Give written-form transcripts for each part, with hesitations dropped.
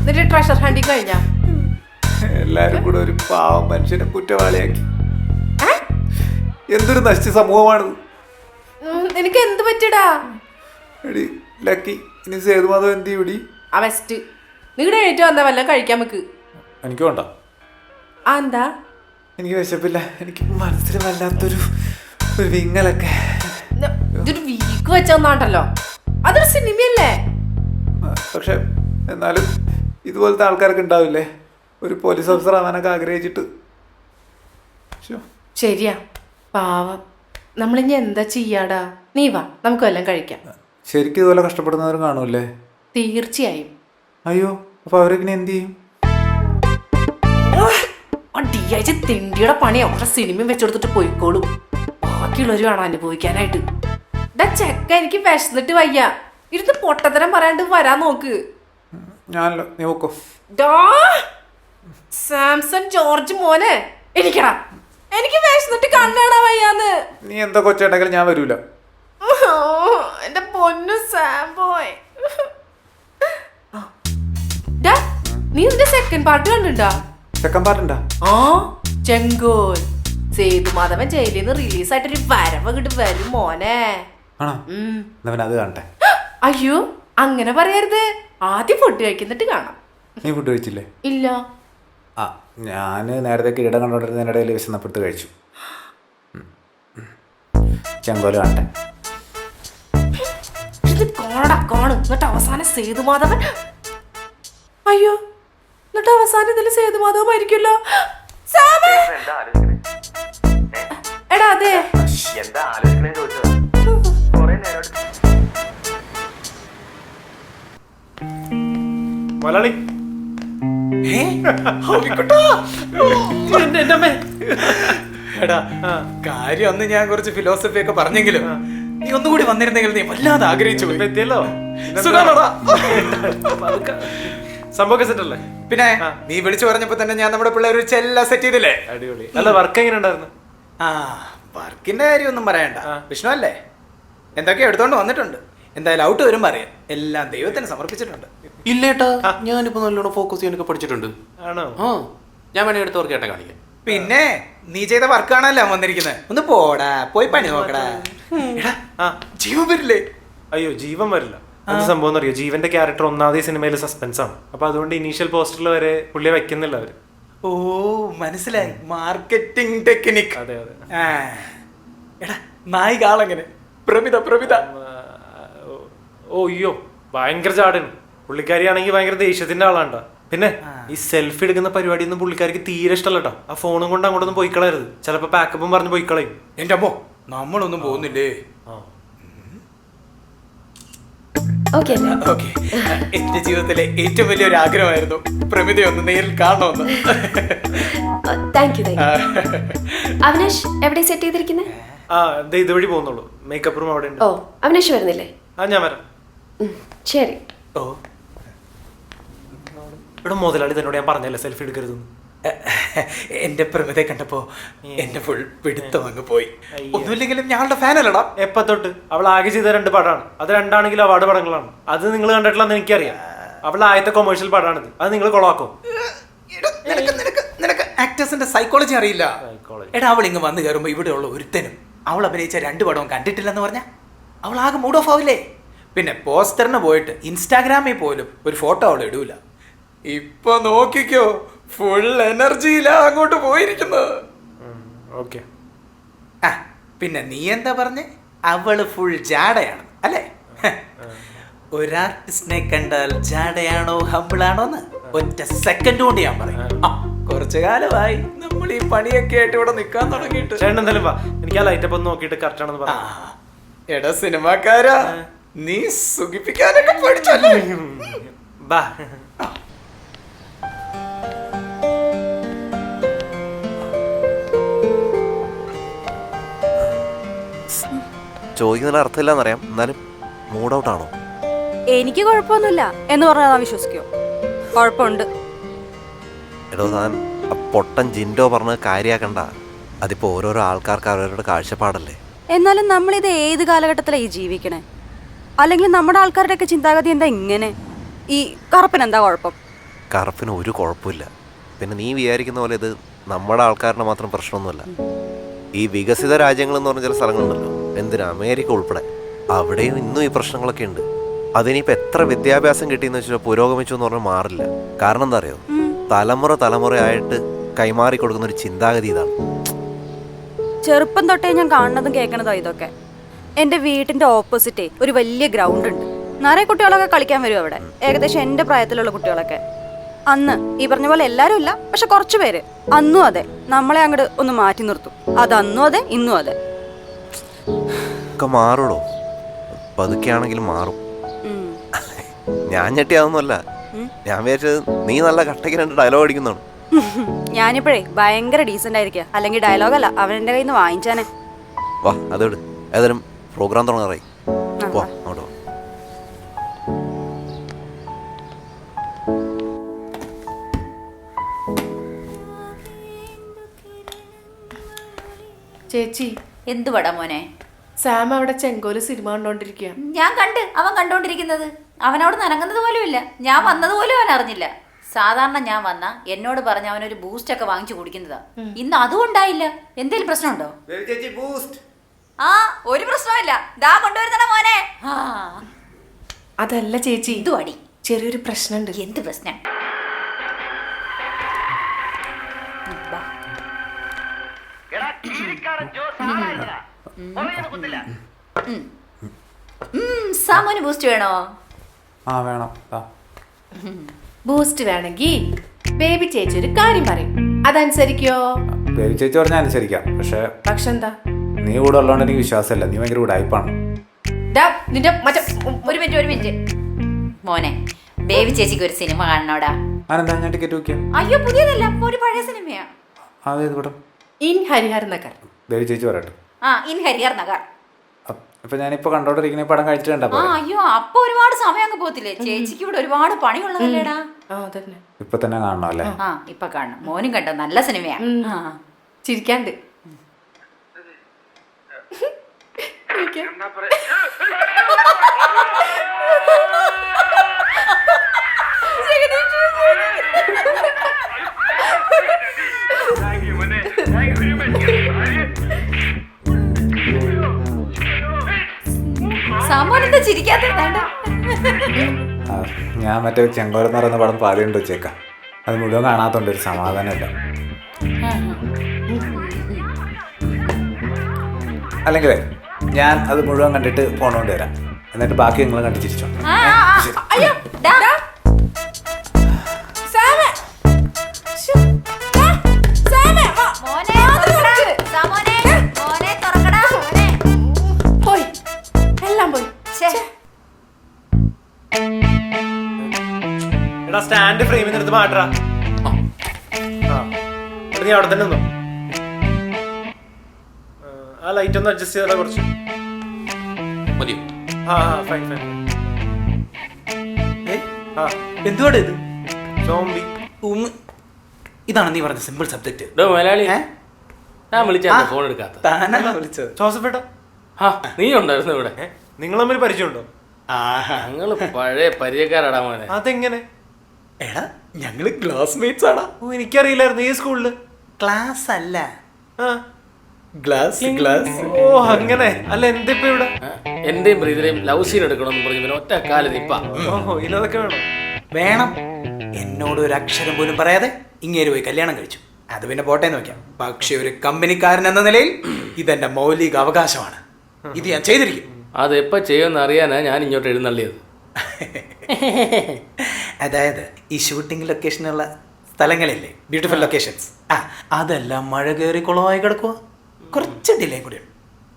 എന്നിട്ട് ട്രഷർ ഹണ്ടി കഴിഞ്ഞ എല്ലാരും കൂടെ ഒരു പാവം മനുഷ്യനെ കുറ്റവാളിയാക്കി. എന്തൊരു നശിച്ച സമൂഹമാണിത്. നിനക്ക് എന്ത് പറ്റിടാ? എടി ലക്കി, ഇനി സേതുമാധവ് എന്ത് ഇവിടെ? ആ വെസ്റ്റ് നിങ്ങളുടെ ഏറ്റവും എന്താ വല്ല കഴിക്കാൻ വെക്ക്. എനിക്ക് വേണ്ട. ആ എന്താ? എനിക്ക് വിശപ്പില്ല. എനിക്ക് മനസ്സിൽ വല്ലാത്തൊരു വിങ്ങലൊക്കെ. ഇതൊരു വീക്ക് വെച്ചോന്നാണ്ടല്ലോ, അതൊരു സിനിമയല്ലേ? പക്ഷെ എന്നാലും ഇതുപോലത്തെ ആൾക്കാർക്ക് ഉണ്ടാവില്ലേ ഒരു പോലീസ് ഓഫീസർ ആവാനൊക്കെ ആഗ്രഹിച്ചിട്ട്. ശരിയാ, പാവം. നമ്മളിനി എന്താ ചെയ്യാടാ? നീ വാ, നമുക്ക് വല്ലതും കഴിക്കാം. ശരിക്കും ഇതുപോലെ കഷ്ടപ്പെടുന്നവരും കാണൂല്ലേ? തീർച്ചയായും. അയ്യോ, അപ്പൊ അവരെങ്ങനെ എന്ത് ചെയ്യും? തിണ്ടിയുടെ പണി അവരുടെ സിനിമയും വെച്ചെടുത്തിട്ട് പോയിക്കോളും. ബാക്കിയുള്ളവർ വേണം അനുഭവിക്കാനായിട്ട്. ചെക്ക, എനിക്ക് വിശന്നിട്ട് വയ്യ. ഇരുന്ന് പൊട്ടത്തരം പറയാണ്ട് വരാൻ നോക്ക്. ഞാനല്ലോ, നീ നോക്കോ. സാംസൺ ജോർജ് മോനെ, എനിക്കടാ, എനിക്ക് വിശന്നിട്ട് കണ്ണാടാ വയ്യാന്ന്. നീ എന്താ കൊച്ചുണ്ടെങ്കിലും ഞാൻ വരൂല. എന്റെ പൊന്നു സാംബോയ്. നീ ഇതിന്റെ സെക്കൻഡ് പാർട്ട് കണ്ടിണ്ടാ? സെക്കൻഡ് പാർട്ട് ഉണ്ടാ? ആ, ചെങ്കോൽ. സേതുമാധവൻ ജയിലിൽ നിന്ന് റിലീസായിട്ടൊരു വരവ് കിട്ട് വരും മോനെ. അത് കാണട്ടെ. അയ്യോ, അങ്ങനെ പറയരുത്. ആദ്യം ഫുഡ് കഴിക്കുന്നിട്ട് കാണാം. നീ ഫുഡ് കഴിച്ചില്ലേ? ഇല്ല. ആ, ഞാൻ നേരത്തെ കിരീടം കണ്ടോണ്ടിരുന്നതിനിടയിൽ വിശന്നപ്പെടുത്ത് കഴിച്ചു. ചെങ്കോല് കാണട്ടെ. ഇത് കാണും. എന്നിട്ട് അവസാനം സേതുമാധവൻ. അയ്യോ, എന്നിട്ട് അവസാനം ഇതിൽ സേതുമാധവൻ മരിക്കുമല്ലോ. എടാ അതെ, മലയാളി എടാ, കാര്യം അന്ന് ഞാൻ കുറച്ച് ഫിലോസഫി ഒക്കെ പറഞ്ഞെങ്കിലും നീ ഒന്നുകൂടി വന്നിരുന്നെങ്കിൽ നീ വല്ലാതെ ആഗ്രഹിച്ചു പോയി. എത്തിയല്ലോ. സംഭവം സെറ്റ് അല്ലേ? പിന്നെ നീ വിളിച്ചു പറഞ്ഞപ്പോ തന്നെ ഞാൻ നമ്മുടെ പിള്ളേർ ഒരു ചെല്ല സെറ്റ് ചെയ്തില്ലേ? അടിപൊളി. അല്ല, വർക്ക് എങ്ങനെ ഉണ്ടായിരുന്നു? ആ, വർക്കിന്റെ കാര്യം ഒന്നും പറയണ്ട. വിഷ്ണു അല്ലേ, എന്തൊക്കെ എടുത്തോണ്ട് വന്നിട്ടുണ്ട്. എന്തായാലും ഔട്ട് വരുമ്പോ അറിയാം. എല്ലാം ദൈവത്തിന് സമർപ്പിച്ചിട്ടുണ്ട്. ഇല്ലേട്ടാ, ഞാനിപ്പോ നല്ലോണം ഫോക്കസ് ചെയ്യാനൊക്കെ പഠിച്ചിട്ടുണ്ട്. ആണോ? ആ, ഞാൻ വേണേ എടുത്ത് വർക്ക് ആയിട്ടാ കാണിക്കാം. പിന്നെ നീ ചെയ്ത വർക്കാണല്ലോ വന്നിരിക്കുന്നത്. ഒന്ന് പോടാ, പോയി പണി നോക്കടാ. ജീവൻ വരില്ലേ? അയ്യോ, ജീവൻ വരില്ല. എന്ത് സംഭവം അറിയോ? ജീവന്റെ ക്യാരക്ടർ ഒന്നാമതേ സിനിമയിൽ സസ്പെൻസ് ആണ്. അപ്പൊ അതുകൊണ്ട് ഇനീഷ്യൽ പോസ്റ്ററിൽ വരെ പുള്ളിയെ വെക്കുന്നില്ല അവര്. ഓ, മനസ്സിലായി. Marketing technique. അതെ അതെ. എടാ, നായിക ആളെങ്ങനെ? പ്രമിത. ഓ അയ്യോ, ഭയങ്കര ചാടൻ. പുള്ളിക്കാരിയാണെങ്കിൽ ഭയങ്കര ദേഷ്യത്തിന്റെ ആളാണ്ടാ. പിന്നെ ഈ സെൽഫി എടുക്കുന്ന പരിപാടി ഒന്നും പുള്ളിക്കാരിക്ക് തീരെ ഇഷ്ടമല്ലട്ടോ. ആ ഫോണും കൊണ്ട് അങ്ങോട്ടൊന്നും പോയി കളയരുത്. ചിലപ്പോ പാക്കപ്പും പറഞ്ഞ് പോയി കളയും. എന്റെ അമ്മോ, നമ്മളൊന്നും പോകുന്നില്ലേ? ഓക്കെ, എന്റെ ജീവിതത്തിലെ ഏറ്റവും വലിയൊരു ആഗ്രഹമായിരുന്നു പ്രമിതയെ ഒന്ന് നേരിൽ കാണണമെന്ന്. Thank you. അവിനാഷ് എവിടെ സെറ്റ് ചെയ്തിരിക്കുന്നത്? ആ, ഇതുവഴി പോകുന്നുള്ളൂ. മേക്കപ്പ് റൂം അവിടെ ഉണ്ട്. ഓ, അവിനാഷ് വരുന്നില്ലേ? ആ, ഞാൻ വരാം. ശരി. ഓ, ഇവിടെ മുതലാളി തന്നോട് ഞാൻ പറഞ്ഞല്ലേ സെൽഫി എടുക്കരുതെന്ന്. എന്റെ പ്രമിതയെ കണ്ടപ്പോ എന്റെ ഫുൾ പിടുത്തം അങ്ങ് പോയി. ഒന്നുമില്ലെങ്കിലും ഞങ്ങളുടെ ഫാനല്ലടാ. എപ്പ തൊട്ട്? അവൾ ആകെ ചെയ്ത 2 പടമാണ്. അത് രണ്ടാണെങ്കിലും അവാർഡ് പടങ്ങളാണ്. അത് നിങ്ങൾ കണ്ടിട്ടില്ലെന്ന് എനിക്കറിയാം. അവളുടെ ആദ്യത്തെ കൊമേഴ്ഷ്യൽ പടമാണിത്. അത് നിങ്ങൾ കൊളാക്കും. നിനക്ക് ആക്ടേഴ്സിന്റെ സൈക്കോളജി അറിയില്ല. എടാ, അവൾ ഇങ്ങ് വന്നു കയറുമ്പോ ഇവിടെയുള്ള ഒരുത്തനും അവൾ അഭിനയിച്ച 2 പടവും കണ്ടിട്ടില്ലെന്ന് പറഞ്ഞ അവൾ ആകെ മൂഡ് ഓഫ് ആവില്ലേ? പിന്നെ പോസ്റ്ററിന് പോയിട്ട് ഇൻസ്റ്റാഗ്രാമിൽ പോലും ഒരു ഫോട്ടോ അവൾ ഇടൂല. ഇപ്പൊ നോക്കിക്കോ, ഫുൾ എനർജിയിലാ അങ്ങോട്ട് പോയിരിക്കുന്നത്. ഓക്കെ. ആ, പിന്നെ നീ എന്താ പറഞ്ഞേ? അവള് ഫുൾ ജാടയാണ് അല്ലേ? ഒരാർട്ടിസ്റ്റിനെ കണ്ടാൽ ജാടയാണോ ഹമ്പിളാണോന്ന് ഒറ്റ സെക്കൻഡ് കൊണ്ട് ഞാൻ പറയും. കുറച്ചു കാലമായി നമ്മൾ ഈ പണിയൊക്കെ ആയിട്ട് ഇവിടെ നിൽക്കാൻ തുടങ്ങിയിട്ട്. എന്തായാലും വാ, എനിക്ക് ആ ലൈറ്റപ്പ് ഒന്ന് നോക്കിയിട്ട് കറക്റ്റ് ആണെന്ന് പറയാം. എടാ സിനിമാക്കാരാ, നീ സുഖിപ്പിക്കാനൊക്കെ പഠിച്ചല്ലേ? ബാ. ചോദിക്കുന്നതിന് അർത്ഥമില്ലെന്നറിയാം, എന്നാലും മൂഡ് ഔട്ട് ആണോ? എനിക്ക് കുഴപ്പമൊന്നുമില്ല എന്ന് പറഞ്ഞാൽ വിശ്വസിക്കോ? കുഴപ്പമുണ്ട്. എടോ, താൻ പൊട്ടൻ ജിൻഡോ പറഞ്ഞ് കാര്യാക്കണ്ട. അതിപ്പോ ഓരോരോ ആൾക്കാർക്ക് അവരവരുടെ കാഴ്ചപ്പാടല്ലേ. എന്നാലും നമ്മളിത് ഏത് കാലഘട്ടത്തിലാണ് ഈ ജീവിക്കണേ? അല്ലെങ്കിൽ നമ്മുടെ ആൾക്കാരുടെയൊക്കെ ചിന്താഗതി എന്താ ഇങ്ങനെ? ഈ കറുപ്പിന് എന്താ കുഴപ്പം? കറുപ്പിന് ഒരു കുഴപ്പമില്ല. പിന്നെ നീ വിചാരിക്കുന്ന പോലെ ഇത് നമ്മുടെ ആൾക്കാരുടെ മാത്രം പ്രശ്നമൊന്നുമല്ല. ഈ വികസിത രാജ്യങ്ങളെന്ന് പറഞ്ഞ ചില സ്ഥലങ്ങളുണ്ടല്ലോ, എന്തിനാ അമേരിക്ക ഉൾപ്പെടെ, അവിടെയും ഇന്നും ഈ പ്രശ്നങ്ങളൊക്കെ ഉണ്ട്. അതിനിപ്പോൾ എത്ര വിദ്യാഭ്യാസം കിട്ടിയെന്ന് വെച്ചാൽ പുരോഗമിച്ചു എന്ന് പറഞ്ഞാൽ മാറില്ല. കാരണം എന്താ അറിയോ, തലമുറയായിട്ട് കൈമാറി കൊടുക്കുന്ന ഒരു ചിന്താഗതി ഇതാണ്. ചെറുപ്പം തൊട്ടേ ഞാൻ കാണുന്നതും കേൾക്കണതോ ഇതൊക്കെ. എൻ്റെ വീട്ടിൻ്റെ ഓപ്പോസിറ്റേ ഒരു വലിയ ഗ്രൗണ്ട് ഉണ്ട്. നിറയെ കുട്ടികളൊക്കെ കളിക്കാൻ വരും അവിടെ, ഏകദേശം എൻ്റെ പ്രായത്തിലുള്ള കുട്ടികളൊക്കെ. അന്ന് ഈ പറഞ്ഞ പോലെ എല്ലാവരും ഇല്ല, പക്ഷെ കുറച്ച് പേര് അന്നും അതെ നമ്മളെ അങ്ങോട്ട് ഒന്ന് മാറ്റി നിർത്തും. അത് അന്നും അതെ ഇന്നും അതെ. ഒക്കെ മാറുള്ളൂ, പതുക്കെയാണെങ്കിലും മാറും. ഉം. ഞാൻ ഞെട്ടിയാവുന്നല്ല, ഞാൻ വിചാരിച്ചത് നീ നല്ല കട്ടയ്ക്ക് 2 ഡയലോഗ് അടിക്കുന്നതാണ്. ഞാനിപ്പോഴേ ഭയങ്കര ഡീസൻ്റ് ആയിരിക്കുക, അല്ലെങ്കിൽ ഡയലോഗല്ല അവൻ എൻ്റെ കയ്യിൽ നിന്ന് വാങ്ങിച്ചാനെ. വാ അതോട് ഏതായാലും പ്രോഗ്രാം തുടങ്ങാറായി. വാ അങ്ങോട്ട് വാ. ചേച്ചി, എന്തു പടാ മോനെ? സാം അവിടെ ചെങ്കോല് സിനിമ കണ്ടോണ്ടിരിക്കുക. ഞാൻ കണ്ട് അവൻ കണ്ടോണ്ടിരിക്കുന്നത്. അവനോട് നനങ്ങുന്നത് പോലും ഇല്ല. ഞാൻ വന്നത് പോലും അവൻ അറിഞ്ഞില്ല. സാധാരണ ഞാൻ വന്ന എന്നോട് പറഞ്ഞ അവനൊരു ബൂസ്റ്റ് ഒക്കെ വാങ്ങിച്ചു കുടിക്കുന്നതാ. ഇന്ന് അതും ഉണ്ടായില്ല. എന്തേലും പ്രശ്നമുണ്ടോ? ആ, ഒരു പ്രശ്നമില്ല. ദാ കൊണ്ടുവരുന്നടാ മോനെ. ആ, അതല്ല ചേച്ചി, ഇതു അടി. ചെറിയൊരു പ്രശ്നമുണ്ട്. എന്ത് പ്രശ്നം? സാമോന് ബൂസ്റ്റ് വേണോ? ആ വേണം. ബൂസ്റ്റ് വേണമെങ്കിൽ ബേബി ചേച്ചി ഒരു കാര്യം പറയും, അതനുസരിക്കോ? ബേബി ചേച്ചി പറഞ്ഞാൽ അനുസരിക്കാം. പക്ഷെ എന്താ, നീ കൂടെ ഉള്ളതുകൊണ്ട് എനിക്ക് വിശ്വാസമില്ല. നീ ഭയങ്കര ഉടായ്പാണ്. നിന്റെ മറ്റേ ഒരു മിനിറ്റ് മോനെ, ബേബി ചേച്ചിക്ക് ഒരു സിനിമ കാണണോടാ. അതെന്താ, ഞാൻ ടിക്കറ്റ് നോക്കിയാ? അയ്യോ, പുതിയതല്ല, അപ്പൊ ഒരു പഴയ സിനിമയാ. അതേത് പടം? ഇൻ ഹരിഹർ നഗർ. ബേബി ചേച്ചി പറയട്ടെ. ആ, ഇൻ ഹരിഹർ നഗർ. അപ്പൊ ഞാനിപ്പോ കണ്ടോണ്ടിരിക്കുന്ന പടം കഴിച്ചിട്ടുണ്ടാ? ആ, അയ്യോ, അപ്പൊ ഒരുപാട് സമയം അങ്ങ് പോത്തില്ലേ? ചേച്ചിക്ക് ഇവിടെ ഒരുപാട് പണിയുള്ളതല്ലേടാ. ഇപ്പൊ തന്നെ കാണണം അല്ലേ? ആ, ഇപ്പൊ കാണണം. മോനും കണ്ടോ, നല്ല സിനിമയാ. ചിരിക്കാണ്ട്. സാമോനെന്താ ചിരിക്കാത്ത? ഞാൻ മറ്റേ ചെങ്കോലെന്ന് പറയുന്ന പടം പാതിയുണ്ട് വെച്ചേക്കാം. അത് മുഴുവൻ കാണാത്തോണ്ട് ഒരു സമാധാനമില്ല. അല്ലെങ്കിലേ ഞാൻ അത് മുഴുവൻ കണ്ടിട്ട് ഫോൺ കൊണ്ടുവരാം, എന്നിട്ട് ബാക്കി നിങ്ങൾ കണ്ടു ചിരിച്ചോ. അയ്യോ, ഡാ. മോനെ, തുറക്കടാ. സാമോനെ, മോനെ, തുറക്കടാ. മോനെ. പോയി, എല്ലാം പോയി. എടാ സ്റ്റാൻഡ് ഫ്രെയിമിൽ എടുത്ത് മാറ്റാ. നീ അവിടെ തന്നെ നിന്നോ. ആ ലൈറ്റ് ഒന്ന് അഡ്ജസ്റ്റ് ചെയ്താ കുറച്ച്. മതിയോ? ആ ഫൈൻ ഫൈൻ. എന്തുവാണ് ഇത്? സോംബി. ഇതാണ് നീ പറഞ്ഞ സിമ്പിൾ സബ്ജക്ട്. മലയാളി ഞാൻ വിളിച്ചാ ഫോൺ എടുക്കാത്ത. താനല്ല വിളിച്ചത്. ജോസഫ് ഏട്ടാ, നീ ഉണ്ടായിരുന്നു ഇവിടെ? നിങ്ങൾ തമ്മിൽ പരിചയമുണ്ടോ? ഞങ്ങള് പഴയ പരിചയക്കാരാടാ മോനെ. അതെങ്ങനെ? എടാ, ഞങ്ങള് ക്ലാസ്മേറ്റ്സ് ആടാ. ഓ, എനിക്കറിയില്ലായിരുന്നു. ഈ സ്കൂളില് ക്ലാസ് അല്ല, ആ ഗ്ലാസ് ഗ്ലാസ്. ഓ അങ്ങനെ. അല്ല എന്തിപ്പോ ഇവിടെ? എന്റെയും പ്രീതിയുടെയും ലവ് സീൻ എടുക്കണമെന്ന് പറഞ്ഞു പിന്നെ ഒറ്റ കാലം നിപ്പ. ഓഹോ, ഇതൊക്കെ വേണോ? വേണം. എന്നോട് ഒരു അക്ഷരം പോലും പറയാതെ ഇങ്ങേര് പോയി കല്യാണം കഴിച്ചു. അത് പിന്നെ പോട്ടേന്ന് വെക്കാം. പക്ഷെ ഒരു കമ്പനിക്കാരൻ എന്ന നിലയിൽ ഇതെന്റെ മൗലിക അവകാശമാണ്. ഇത് ഞാൻ ചെയ്തിരിക്കും. അത് എപ്പോ ചെയ്യുമെന്ന് അറിയാനാ ഞാൻ ഇങ്ങോട്ട് എഴുന്നള്ളിയത്. അതായത് ഈ ഷൂട്ടിംഗ് ലൊക്കേഷനുള്ള സ്ഥലങ്ങളില്ലേ, ബ്യൂട്ടിഫുൾ ലൊക്കേഷൻസ്, അതെല്ലാം മഴ കയറി കുളമായി കിടക്കുക. കുറച്ച് ഡിലേ കൂടി.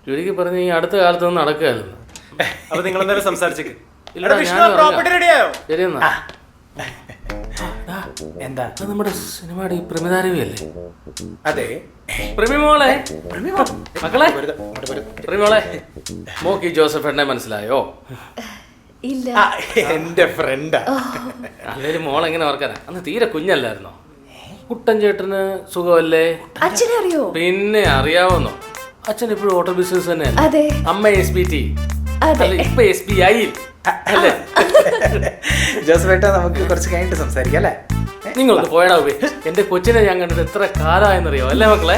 ചുരുക്കി പറഞ്ഞ ഈ അടുത്ത കാലത്തൊന്നും നടക്കുകയല്ലെന്ന്. അപ്പൊ നിങ്ങൾ എന്തായാലും സംസാരിച്ചേക്ക്. പ്രോപ്പർട്ടി റെഡിയായോ? ശരിയെന്നാ. എന്താ? നമ്മുടെ സിനിമയുടെ ഈ പ്രമിതാരവിയല്ലേ? അതെ. പ്രമിമോളെ, മക്കളെ, പ്രമിമോളെ, മോക്ക് ഈ ജോസഫ് എന്നെ മനസ്സിലായോ? ഇല്ല. എന്റെ ഫ്രണ്ടാ. അല്ലെങ്കിൽ മോളെങ്ങനെ ഓർക്കാനാ? അന്ന് തീരെ കുഞ്ഞല്ലായിരുന്നോ? കുട്ടൻ ചേട്ടന് സുഖമല്ലേ? അച്ഛനെ അറിയോ? പിന്നെ അറിയാവുന്നോ? അച്ഛൻ ഇപ്പോഴും ഓട്ടോ ബിസിനസ് തന്നെയല്ലേ? അതെ. അമ്മ SBT, ഇപ്പൊ SBI അല്ലേ? ജോസഫ് ഏട്ടാ, നമുക്ക് കുറച്ച് കഴിഞ്ഞിട്ട് സംസാരിക്കാം അല്ലേ? നിങ്ങളൊന്ന് പോയടാ പോയി. എന്റെ കൊച്ചിനെ ഞാൻ കണ്ടിട്ട് എത്ര കാലമായെന്നറിയോ അല്ലേ മക്കളെ?